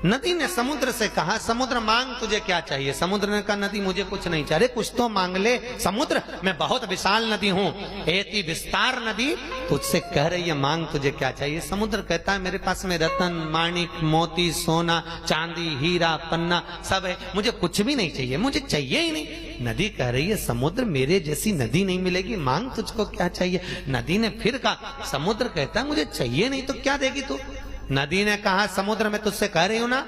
नदी ने समुद्र से कहा, समुद्र मांग तुझे क्या चाहिए? समुद्र ने कहा, नदी मुझे कुछ नहीं चाहिए। कुछ तो मांग ले समुद्र, मैं बहुत विशाल नदी हूँ, एति विस्तार नदी तुझसे कह रही है मांग तुझे क्या चाहिए? समुद्र कहता है मेरे पास में रतन माणिक मोती सोना चांदी हीरा पन्ना सब है, मुझे कुछ भी नहीं चाहिए, मुझे चाहिए ही नहीं। नदी कह रही है समुद्र मेरे जैसी नदी नहीं मिलेगी, मांग तुझको क्या चाहिए? नदी ने फिर कहा, समुद्र कहता है मुझे चाहिए नहीं तो क्या देगी तू? नदी ने कहा, समुद्र मैं तुझसे कह रही हूं ना,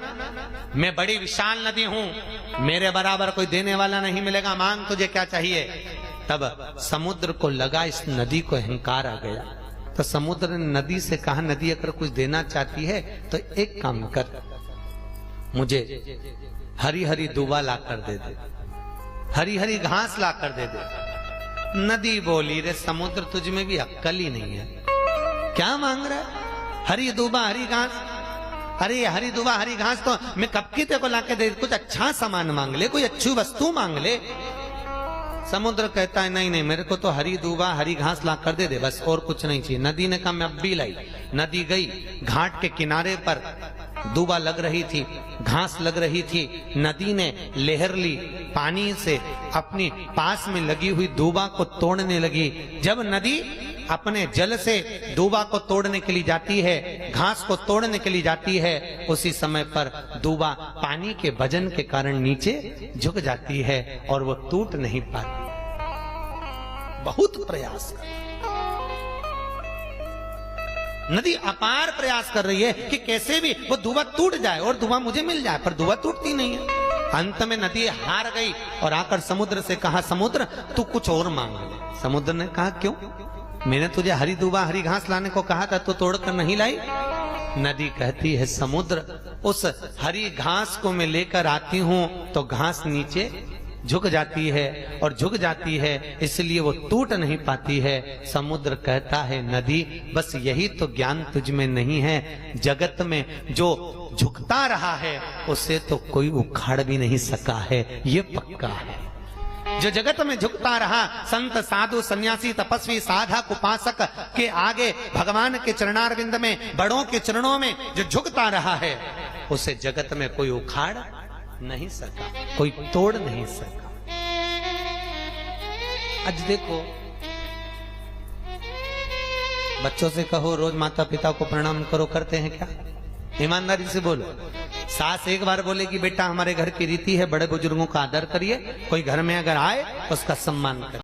मैं बड़ी विशाल नदी हूं, मेरे बराबर कोई देने वाला नहीं मिलेगा, मांग तुझे क्या चाहिए? तब समुद्र को लगा इस नदी को अहंकार आ गया, तो समुद्र ने नदी से कहा, नदी अगर कुछ देना चाहती है तो एक काम कर, मुझे हरी हरी दूबा ला कर दे दे, हरी हरी घास ला कर दे दे। नदी बोली, रे समुद्र तुझ में भी अक्कल ही नहीं है, क्या मांग रहा है? हरी दूबा हरी घास, अरे हरी दूबा हरी घास तो मैं कब की तेरे को लाके दे, कुछ अच्छा सामान मांग ले, कोई अच्छी वस्तु मांग ले। समुद्र कहता है नहीं नहीं, मेरे को तो हरी दूबा हरी घास ला कर दे दे, बस और कुछ नहीं चाहिए। नदी ने कहा मैं अब भी लाई। नदी गई, घाट के किनारे पर दूबा लग रही थी, घास लग रही थी, नदी ने लहर ली, पानी से अपनी पास में लगी हुई दूबा को तोड़ने लगी। जब नदी अपने जल से दूबा को तोड़ने के लिए जाती है, घास को तोड़ने के लिए जाती है, उसी समय पर दूबा पानी के वजन के कारण नीचे झुक जाती है और वो टूट नहीं पाती। बहुत प्रयास कर, नदी अपार प्रयास कर रही है कि कैसे भी वो दूबा टूट जाए और दूबा मुझे मिल जाए, पर दूबा टूटती नहीं है। अंत में नदी हार गई और आकर समुद्र से कहा, समुद्र तू कुछ और मांग ले। समुद्र ने कहा क्यों? मैंने तुझे हरी दूबा हरी घास लाने को कहा था, तो तोड़कर नहीं लाई। नदी कहती है, समुद्र उस हरी घास को मैं लेकर आती हूं तो घास नीचे झुक जाती है और झुक जाती है, इसलिए वो टूट नहीं पाती है। समुद्र कहता है, नदी बस यही तो ज्ञान तुझ में नहीं है, जगत में जो झुकता रहा है उसे तो कोई उखाड़ भी नहीं सका है, ये पक्का है। जो जगत में झुकता रहा, संत साधु सन्यासी तपस्वी साधक उपासक के आगे भगवान के चरणारविंद में, बड़ों के चरणों में जो झुकता रहा है, उसे जगत में कोई उखाड़ नहीं सका, कोई तोड़ नहीं सका। आज देखो, बच्चों से कहो रोज माता पिता को प्रणाम करो, करते हैं क्या? ईमानदारी से बोलो। सास एक बार बोलेगी बेटा हमारे घर की रीति है बड़े बुजुर्गों का आदर करिए, कोई घर में अगर आए उसका सम्मान करिए।